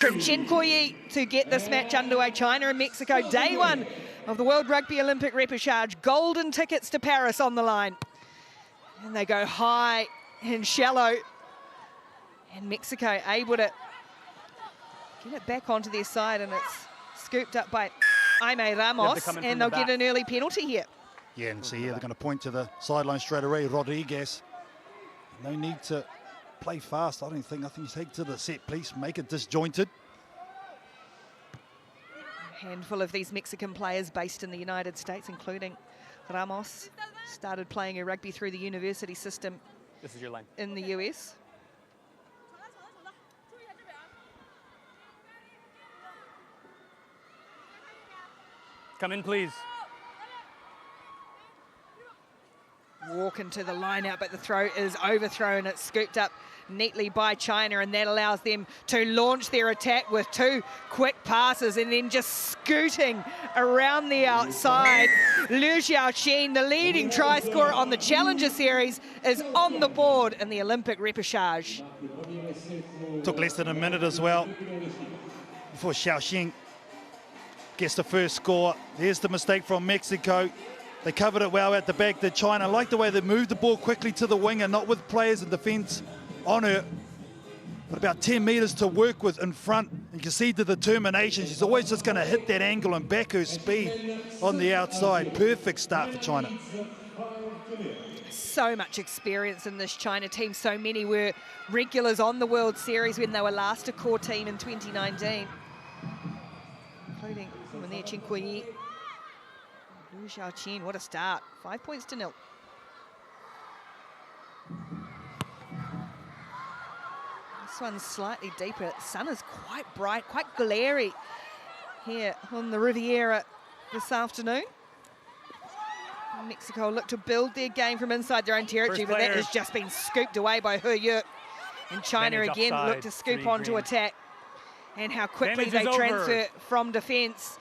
From Chen Koyi to get this match underway. China and Mexico, day one of the World Rugby Olympic Repechage. Golden tickets to Paris on the line. And they go high and shallow. And Mexico able to get it back onto their side, and it's scooped up by Jaime Ramos, and they'll get an early penalty here. Yeah, and see here, they're going to point to the sideline straight away. Rodriguez. No need to play fast. I think you take to the set, please. Make it disjointed. A handful of these Mexican players based in the United States, including Ramos, started playing a rugby through the university system. This is your line. In the US. Come in, please. Walk into the line out, but the throw is overthrown. It's scooped up neatly by China, and that allows them to launch their attack with two quick passes and then just scooting around the outside. Liu Xiaoxin, the leading try scorer on the Challenger Series, is on the board in the Olympic Repechage. Took less than a minute as well before Xiaoxin gets the first score. There's the mistake from Mexico. They covered it well at the back, did China. I like the way they moved the ball quickly to the winger, not with players in defence on her, but about 10 metres to work with in front. You can see the determination. She's always just going to hit that angle and back her speed on the outside. Perfect start for China. So much experience in this China team. So many were regulars on the World Series when they were last a core team in 2019, including Chen Koyi. Liu Xiaoqin, what a start. 5 points to 0. This one's slightly deeper. The sun is quite bright, quite glary here on the Riviera this afternoon. Mexico look to build their game from inside their own territory, but that has just been scooped away by He Yue. And China again look to scoop onto attack. And how quickly they transfer from defence.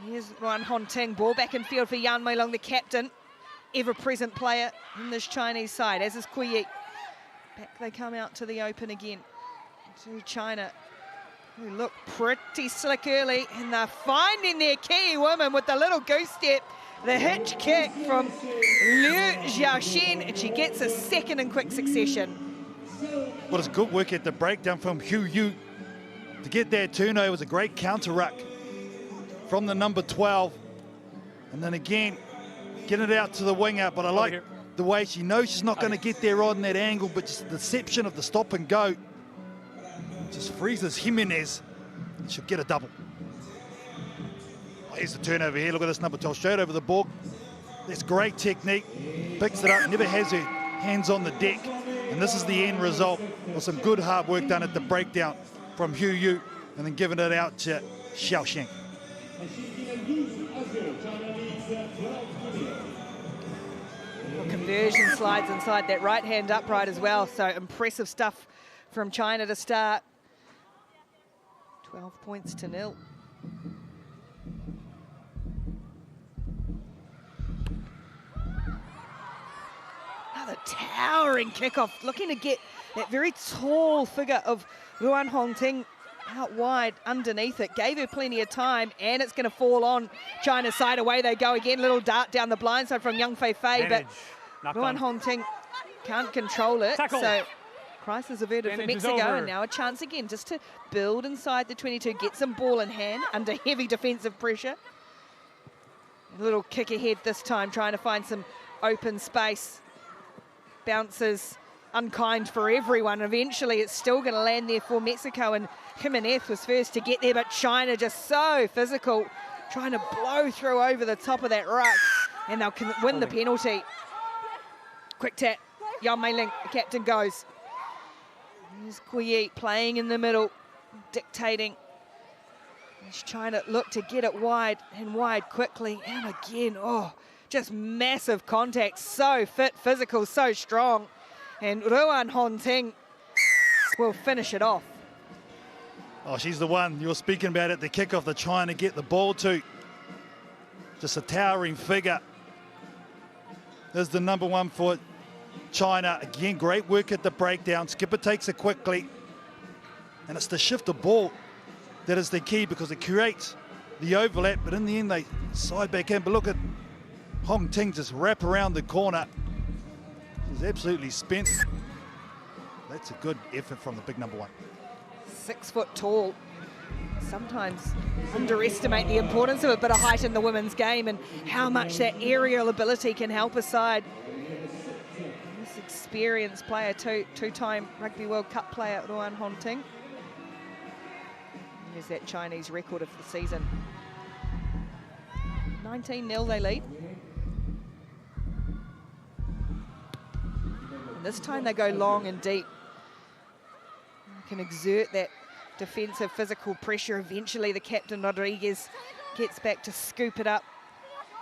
Here's Ruan Hongting, ball back in field for Yan Meilong, the captain, ever-present player in this Chinese side, as is Koyi. Back they come out to the open again, to China, who look pretty slick early, and they're finding their key woman with the little goose step, the hitch kick from Liu Xiaoxin, and she gets a second in quick succession. Well, it's good work at the breakdown from He Yue. To get that turnover was a great counter-ruck from the number 12, and then again get it out to the winger. But I like the way she knows she's not going to get there on that angle, but just the deception of the stop and go just freezes Jimenez, and she'll get a double. Oh, here's the turnover here. Look at this number 12 straight over the ball. That's great technique, picks it up, never has her hands on the deck, and this is the end result of some good hard work done at the breakdown from He Yue, and then giving it out to Xiaoxin. Well, conversion slides inside that right hand upright as well, so impressive stuff from China to start. 12 points to 0. Another towering kickoff, looking to get that very tall figure of Ruan Hongting out wide underneath it. Gave her plenty of time, and it's going to fall on China's side. Away they go again. Little dart down the blind side from Yang Fei, but Ruan Hongting can't control it. Tackle. So crisis averted for Mexico, and now a chance again just to build inside the 22, get some ball in hand under heavy defensive pressure. A little kick ahead this time, trying to find some open space. Bounces unkind for everyone. Eventually it's still going to land there for Mexico, and Jimenez was first to get there, but China just so physical, trying to blow through over the top of that ruck, and they'll win the penalty. Quick tap, Yan Meilong, the captain goes. Here's Koyi playing in the middle, dictating. As China look to get it wide and wide quickly, and again, oh, just massive contact, so fit, physical, so strong. And Ruan Hongting will finish it off. Oh, she's the one you were speaking about at the kickoff, they're trying to get the ball to. Just a towering figure. There's the number 1 for China. Again, great work at the breakdown. Skipper takes it quickly. And it's to shift the ball that is the key, because it creates the overlap, but in the end they side back in. But look at Hong Ting just wrap around the corner. He's absolutely spent. That's a good effort from the big number 1. 6 foot tall. Sometimes underestimate the importance of a bit of height in the women's game and how much that aerial ability can help a side. This experienced player, two-time Rugby World Cup player, Ruan Hong Ting. Here's that Chinese record of the season. 19-0 they lead. And this time they go long and deep. They can exert that defensive physical pressure. Eventually the captain Rodriguez gets back to scoop it up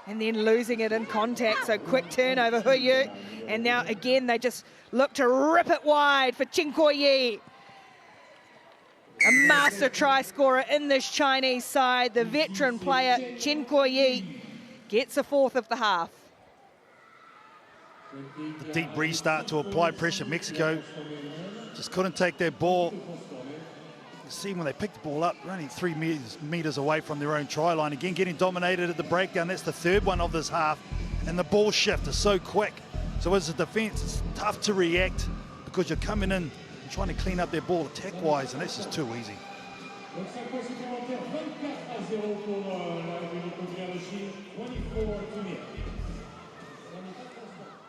and then losing it in contact. So quick turnover, Huyu. And now again they just look to rip it wide for Chen Kuo-yi. A master try scorer in this Chinese side. The veteran player Chen Kuo-yi gets a 4th of the half. The deep restart to apply pressure. Mexico just couldn't take their ball. You see when they pick the ball up, they're only 3 meters away from their own try line. Again, getting dominated at the breakdown. That's the 3rd one of this half. And the ball shift is so quick. So as a defense, it's tough to react because you're coming in and trying to clean up their ball attack-wise, and that's just too easy.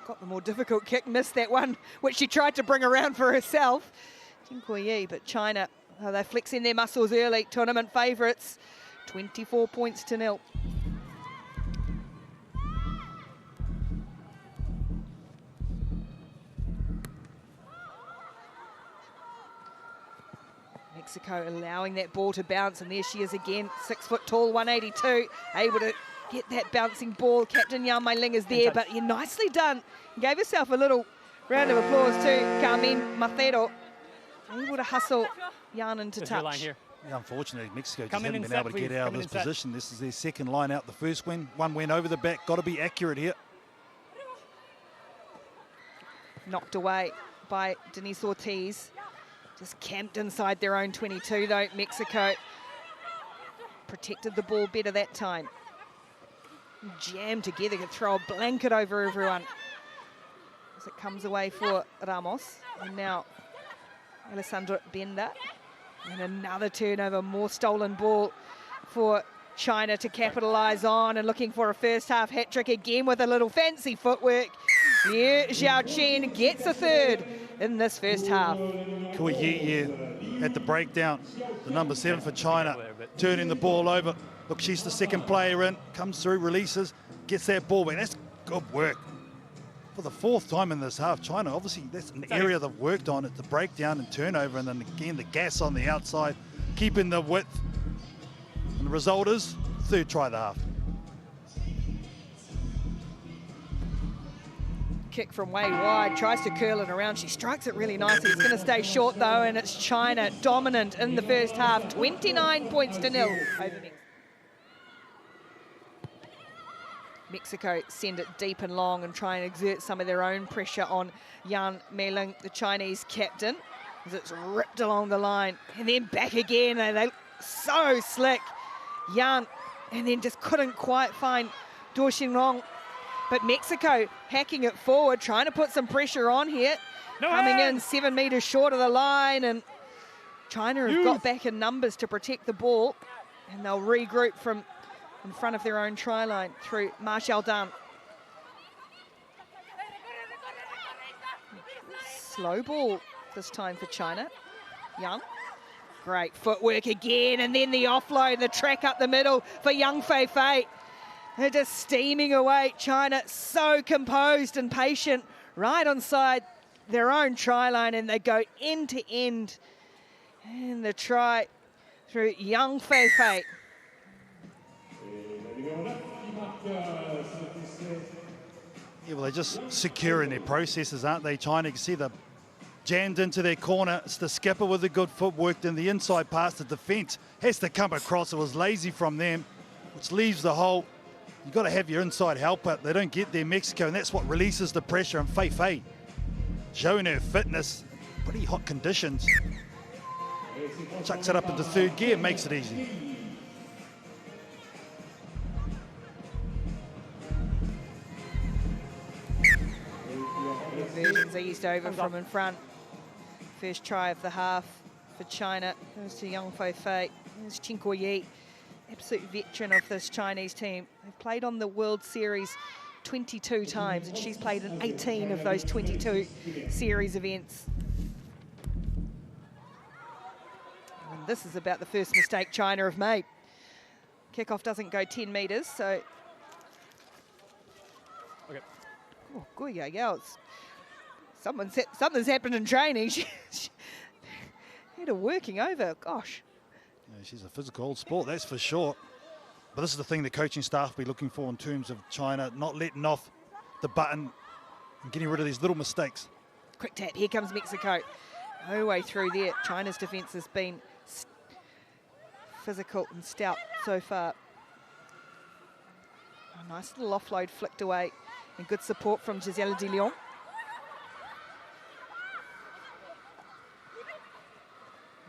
Got the more difficult kick, missed that one, which she tried to bring around for herself. Chen Kuo-yi, but China, they're flexing their muscles early. Tournament favourites, 24 points to 0. Mexico allowing that ball to bounce, and there she is again, 6 foot tall, 182, able to get that bouncing ball. Captain Yang Mei-ling is there, but you're nicely done. Gave herself a little round of applause to Carmen Macero. Able to hustle Yan into touch. Line here. Yeah, unfortunately, Mexico just haven't been able to get out of this position. This is their second line out. The first one went over the back. Got to be accurate here. Knocked away by Denise Ortiz. Just camped inside their own 22 though. Mexico protected the ball better that time. Jammed together, could throw a blanket over everyone. As it comes away for Ramos. And now Alessandra Benda. And another turnover, more stolen ball for China to capitalise on, and looking for a first half hat trick again with a little fancy footwork. Liu Xiaoqin gets a 3rd in this first half. Kuo-yi at the breakdown, the number 7 for China, turning the ball over. Look, she's the second player in, comes through, releases, gets that ball back. That's good work. For the 4th time in this half, China, obviously, that's an area they've worked on at the breakdown and turnover, and then again, the gas on the outside, keeping the width. And the result is 3rd try of the half. Kick from way wide, tries to curl it around. She strikes it really nicely. It's going to stay short, though, and it's China dominant in the first half. 29 points to 0 over Mexico send it deep and long and try and exert some of their own pressure on Yan Mei-ling, the Chinese captain, as it's ripped along the line. And then back again, and they so slick. Yan, and then just couldn't quite find Du Xinglong. But Mexico hacking it forward, trying to put some pressure on here. Coming in 7 meters short of the line, and China have got back in numbers to protect the ball. And they'll regroup from in front of their own try line through Marshall Dunn. Slow ball this time for China. Young. Great footwork again, and then the offload, the track up the middle for Yang Fei. They're just steaming away. China so composed and patient right onside their own try line, and they go end to end. And the try through Yang Fei. Yeah, well, they're just secure in their processes, aren't they, China? You can see they're jammed into their corner. It's the skipper with a good footwork. Then the inside pass, the defence has to come across. It was lazy from them, which leaves the hole. You've got to have your inside helper. They don't get there, Mexico, and that's what releases the pressure. And Fei showing her fitness, pretty hot conditions. chucks it up into third gear, makes it easy. Versions eased over from in front. First try of the half for China. Goes to Yang Fei Fei. There's Chen Kuo-yi, absolute veteran of this Chinese team. They've played on the World Series 22 times, and she's played in 18 of those 22 series events. And this is about the first mistake China have made. Kickoff doesn't go 10 metres, so... Okay. Oh, good, yeah, something's happened in training. She had her working over, gosh. Yeah, she's a physical old sport, that's for sure. But this is the thing the coaching staff will be looking for in terms of China, not letting off the button and getting rid of these little mistakes. Quick tap, here comes Mexico. No way through there. China's defence has been physical and stout so far. A nice little offload flicked away, and good support from Gisela de Leon.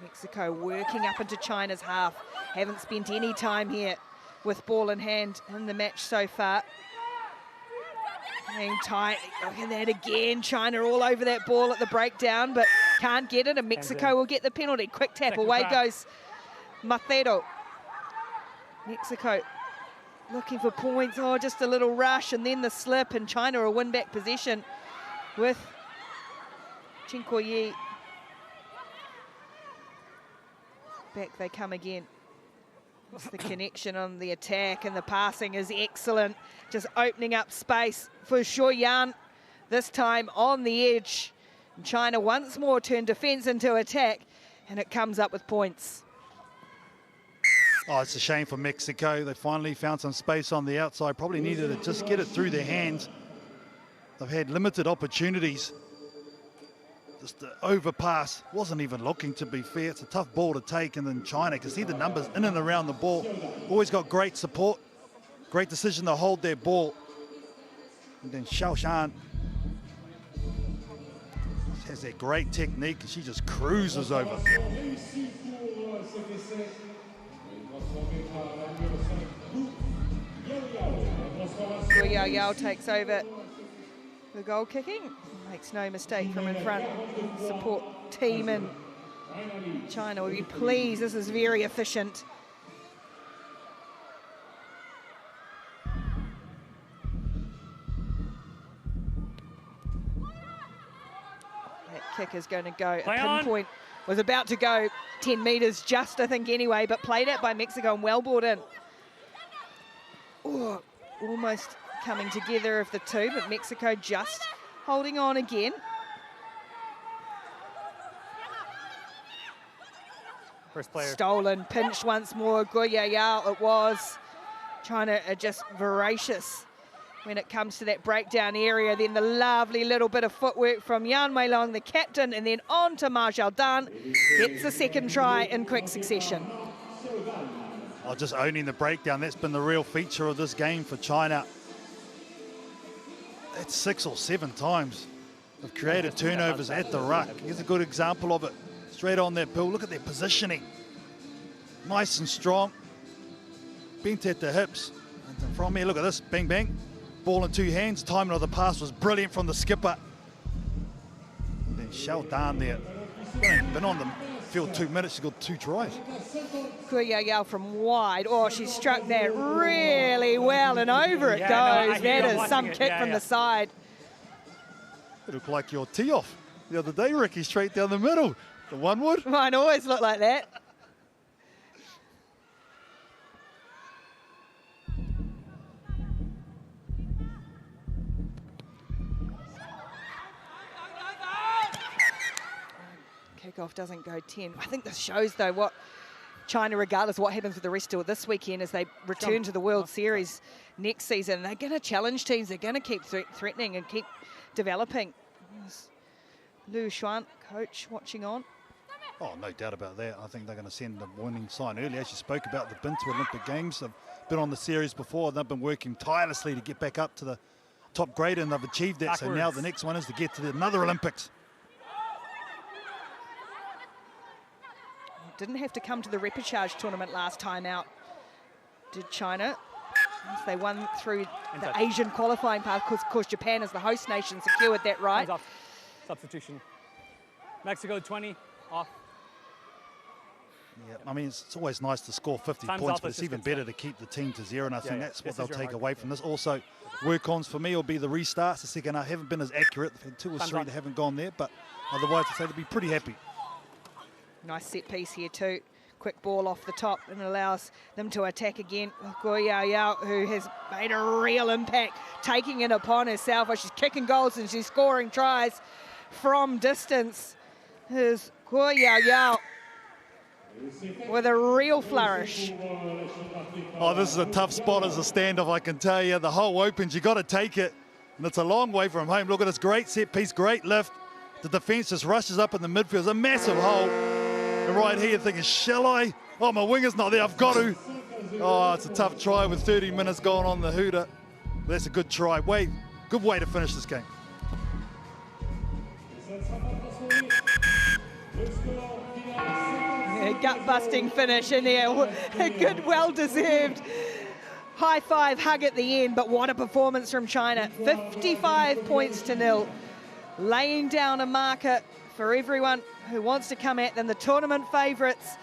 Mexico working up into China's half. Haven't spent any time here with ball in hand in the match so far. Hang tight. Look at that again. China all over that ball at the breakdown, but can't get it, and Mexico will get the penalty. Quick tap, away goes Macedo. Mexico looking for points. Oh, just a little rush, and then the slip, and China will win back possession with Chen Kuo-yi. Back they come again. It's the connection on the attack, and the passing is excellent. Just opening up space for Shuo Yan, this time on the edge. And China once more turn defence into attack, and it comes up with points. Oh, it's a shame for Mexico. They finally found some space on the outside. Probably needed to just get it through their hands. They've had limited opportunities. Just the overpass, wasn't even looking, to be fair. It's a tough ball to take, and then China can see the numbers in and around the ball. Always got great support, great decision to hold their ball. And then Xiaoshan has that great technique, and she just cruises over. Gu Yao takes over the goal kicking. Makes no mistake from in front. Support team in China will be pleased. This is very efficient. That kick is going to go. A pinpoint. Was about to go 10 metres just, I think, anyway, but played out by Mexico and well brought in. Oh, almost coming together of the two, but Mexico just holding on again. First player. Stolen, pinched once more. Gu Yao it was. China are just voracious when it comes to that breakdown area. Then the lovely little bit of footwork from Yan Weilong, the captain, and then on to Ma Xiaodan. Gets the second try in quick succession. Oh, just owning the breakdown. That's been the real feature of this game for China. That's 6 or 7 times they've created turnovers at the ruck. Here's a good example of it. Straight on that bill. Look at their positioning. Nice and strong. Bent at the hips. And from here, look at this. Bang, bang. Ball in 2 hands. Timing of the pass was brilliant from the skipper. And then Xiaodan there. Been on the field 2 minutes. She's got 2 tries. Gu Yao from wide. Oh, she struck that really well, and over it goes. That is some kick from the side. It looked like your tee off the other day, Ricky, straight down the middle. The one would. Mine always look like that. Kickoff doesn't go 10. I think this shows, though, what China, regardless of what happens with the rest of it this weekend, as they return to the World Series next season, they're going to challenge teams. They're going to keep threatening and keep developing. Lu Xuan, coach, watching on. Oh, no doubt about that. I think they're going to send the warning sign early. As you spoke about, they've been to Olympic Games. They've been on the series before. They've been working tirelessly to get back up to the top grade, and they've achieved that. So now the next one is to get to another Olympics. Didn't have to come to the repechage tournament last time out, did China? Once they won through the Asian qualifying path, because of course Japan as the host nation secured that right. Substitution. Mexico 20, off. Yeah, I mean, it's always nice to score 50 points, but it's even better to keep the team to 0, and I think that's what they'll take away from this. Also, work-ons for me will be the restarts. The second half haven't been as accurate. They've had 2 or 3 that haven't gone there, but otherwise I'd say they'll be pretty happy. Nice set piece here too. Quick ball off the top and allows them to attack again. Guo Yao, who has made a real impact, taking it upon herself as she's kicking goals and she's scoring tries from distance. Here's Guo Yao with a real flourish. Oh, this is a tough spot as a standoff, I can tell you. The hole opens, you got to take it, and it's a long way from home. Look at this great set piece, great lift. The defence just rushes up in the midfield. It's a massive hole. And right here thinking, shall I? Oh, my winger's not there, I've got to. Oh, it's a tough try with 30 minutes going on the hooter. But that's a good try. Good way to finish this game. Gut-busting finish in there. A good, well-deserved high five hug at the end, but what a performance from China. 55 points to 0, laying down a marker for everyone who wants to come at them. The tournament favourites